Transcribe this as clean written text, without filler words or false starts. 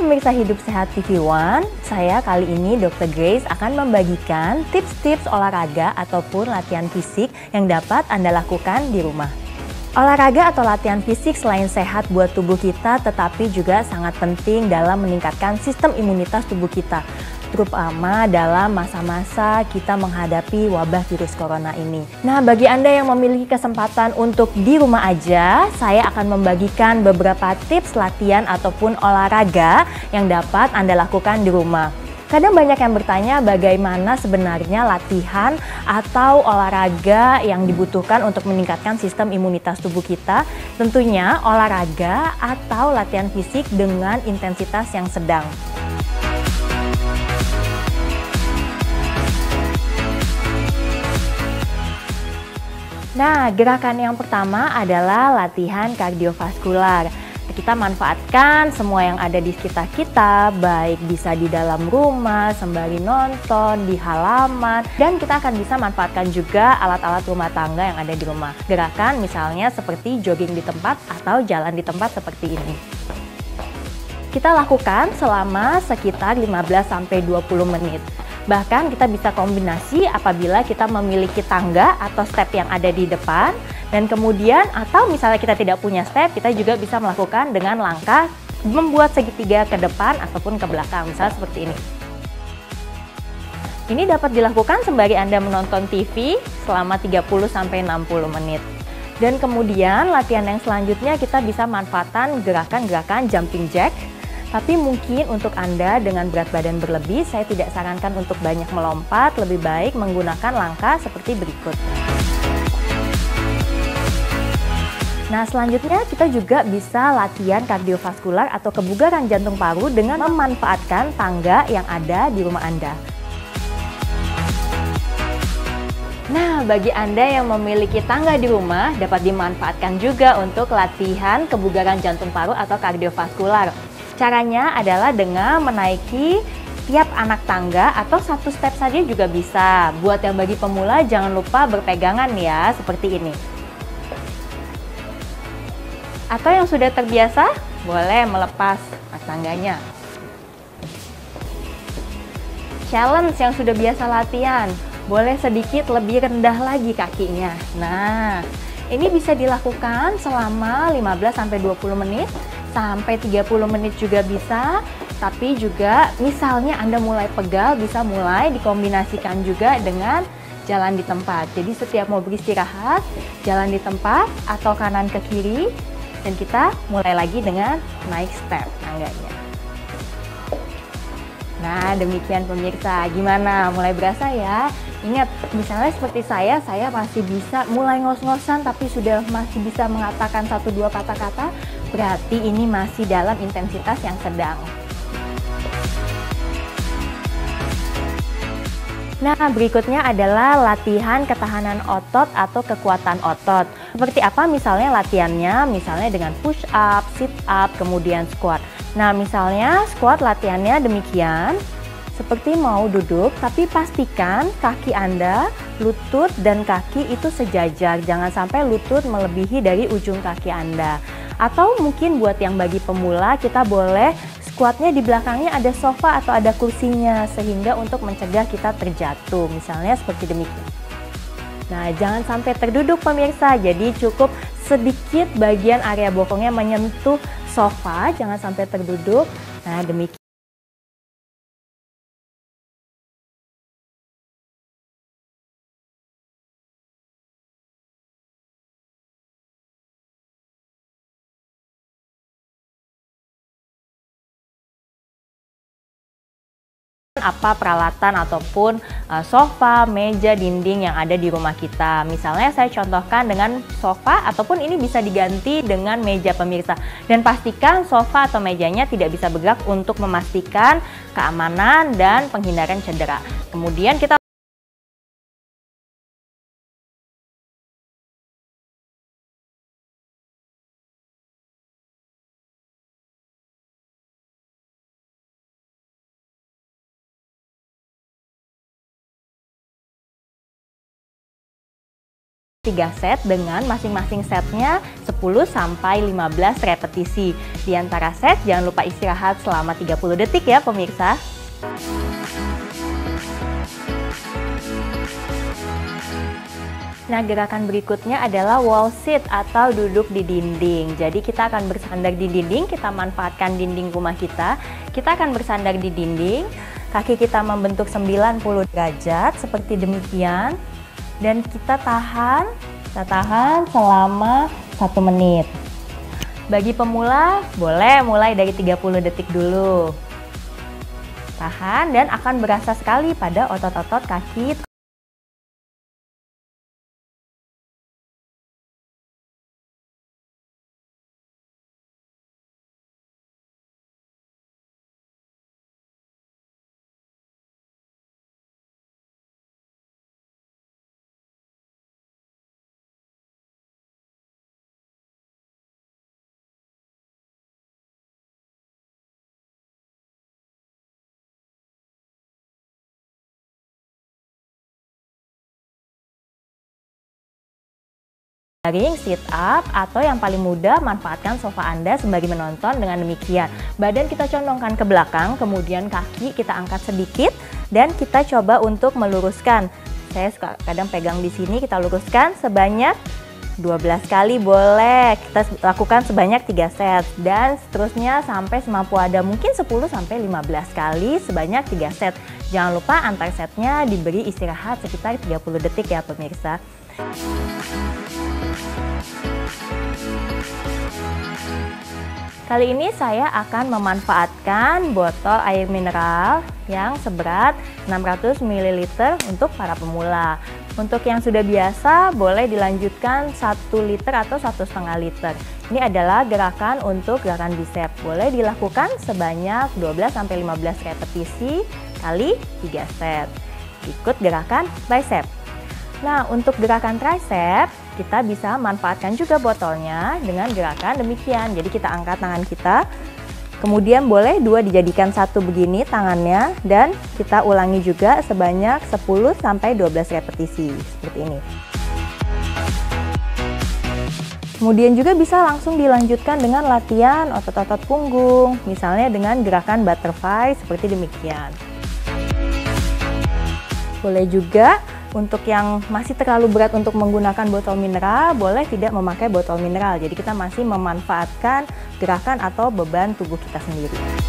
pemirsa Hidup Sehat TV One, saya kali ini Dr. Grace akan membagikan tips-tips olahraga ataupun latihan fisik yang dapat Anda lakukan di rumah. Olahraga atau latihan fisik selain sehat buat tubuh kita, tetapi juga sangat penting dalam meningkatkan sistem imunitas tubuh kita, terutama dalam masa-masa kita menghadapi wabah virus corona ini. Nah, bagi Anda yang memiliki kesempatan untuk di rumah aja, saya akan membagikan beberapa tips latihan ataupun olahraga yang dapat Anda lakukan di rumah. Kadang banyak yang bertanya bagaimana sebenarnya latihan atau olahraga yang dibutuhkan untuk meningkatkan sistem imunitas tubuh kita. Tentunya olahraga atau latihan fisik dengan intensitas yang sedang. Nah, gerakan yang pertama adalah latihan kardiovaskular. Kita manfaatkan semua yang ada di sekitar kita, baik bisa di dalam rumah, sembari nonton, di halaman, dan kita akan bisa manfaatkan juga alat-alat rumah tangga yang ada di rumah. Gerakan misalnya seperti jogging di tempat atau jalan di tempat seperti ini. Kita lakukan selama sekitar 15-20 menit. Bahkan kita bisa kombinasi apabila kita memiliki tangga atau step yang ada di depan, dan kemudian atau misalnya kita tidak punya step, kita juga bisa melakukan dengan langkah membuat segitiga ke depan ataupun ke belakang, misalnya seperti ini. Ini dapat dilakukan sembari Anda menonton TV selama 30-60 menit. Dan kemudian latihan yang selanjutnya kita bisa manfaatkan gerakan-gerakan jumping jack. Tapi mungkin untuk Anda dengan berat badan berlebih, saya tidak sarankan untuk banyak melompat, lebih baik menggunakan langkah seperti berikut. Nah, selanjutnya kita juga bisa latihan kardiovaskular atau kebugaran jantung paru dengan memanfaatkan tangga yang ada di rumah Anda. Nah, bagi Anda yang memiliki tangga di rumah, dapat dimanfaatkan juga untuk latihan kebugaran jantung paru atau kardiovaskular. Caranya adalah dengan menaiki tiap anak tangga atau satu step saja juga bisa. Buat yang bagi pemula jangan lupa berpegangan ya, seperti ini. Atau yang sudah terbiasa, boleh melepas anak tangganya. Challenge yang sudah biasa latihan, boleh sedikit lebih rendah lagi kakinya. Nah, ini bisa dilakukan selama 15-20 menit. Sampai 30 menit juga bisa, tapi juga misalnya Anda mulai pegal, bisa mulai dikombinasikan juga dengan jalan di tempat. Jadi setiap mau beristirahat, jalan di tempat atau kanan ke kiri, dan kita mulai lagi dengan naik step tangganya. Nah, demikian pemirsa, gimana? Mulai berasa ya? Ingat, misalnya seperti saya masih bisa mulai ngos-ngosan tapi sudah masih bisa mengatakan 1-2 kata-kata, berarti ini masih dalam intensitas yang sedang. Nah, berikutnya adalah latihan ketahanan otot atau kekuatan otot. Seperti apa misalnya latihannya? Misalnya dengan push up, sit up, kemudian squat. Nah, misalnya squat latihannya demikian. Seperti mau duduk, tapi pastikan kaki Anda, lutut dan kaki itu sejajar. Jangan sampai lutut melebihi dari ujung kaki Anda. Atau mungkin buat yang bagi pemula, kita boleh squatnya di belakangnya ada sofa atau ada kursinya, sehingga untuk mencegah kita terjatuh. Misalnya seperti demikian. Nah, jangan sampai terduduk pemirsa, jadi cukup sedikit bagian area bokongnya menyentuh sofa, jangan sampai terduduk. Nah, demikian. Apa peralatan ataupun sofa, meja, dinding yang ada di rumah kita. Misalnya saya contohkan dengan sofa ataupun ini bisa diganti dengan meja pemirsa. Dan pastikan sofa atau mejanya tidak bisa bergerak untuk memastikan keamanan dan penghindaran cedera. Kemudian kita 3 set dengan masing-masing setnya 10-15 repetisi. Di antara set jangan lupa istirahat selama 30 detik ya pemirsa. Nah, gerakan berikutnya adalah wall sit atau duduk di dinding. Jadi kita akan bersandar di dinding, kita manfaatkan dinding rumah kita. Kita akan bersandar di dinding, kaki kita membentuk 90 derajat seperti demikian. Dan kita tahan selama 1 menit. Bagi pemula, boleh mulai dari 30 detik dulu. Tahan dan akan berasa sekali pada otot-otot kaki. Baring, sit up, atau yang paling mudah manfaatkan sofa Anda sembari menonton. Dengan demikian, badan kita condongkan ke belakang, kemudian kaki kita angkat sedikit dan kita coba untuk meluruskan. Saya suka kadang pegang di sini, kita luruskan sebanyak 12 kali boleh. Kita lakukan sebanyak 3 set dan seterusnya sampai semampu Anda, mungkin 10-15 kali sebanyak 3 set. Jangan lupa antar setnya diberi istirahat sekitar 30 detik ya pemirsa. Kali ini saya akan memanfaatkan botol air mineral yang seberat 600 ml untuk para pemula. Untuk yang sudah biasa boleh dilanjutkan 1 liter atau 1,5 liter. Ini adalah gerakan untuk gerakan bicep. Boleh dilakukan sebanyak 12-15 repetisi kali 3 set. Ikut gerakan tricep. Nah, untuk gerakan tricep, kita bisa manfaatkan juga botolnya dengan gerakan demikian. Jadi kita angkat tangan kita, kemudian boleh 2 dijadikan 1 begini tangannya, dan kita ulangi juga sebanyak 10-12 repetisi seperti ini. Kemudian juga bisa langsung dilanjutkan dengan latihan otot-otot punggung, misalnya dengan gerakan butterfly seperti demikian. Boleh juga untuk yang masih terlalu berat untuk menggunakan botol mineral, boleh tidak memakai botol mineral. Jadi kita masih memanfaatkan gerakan atau beban tubuh kita sendiri.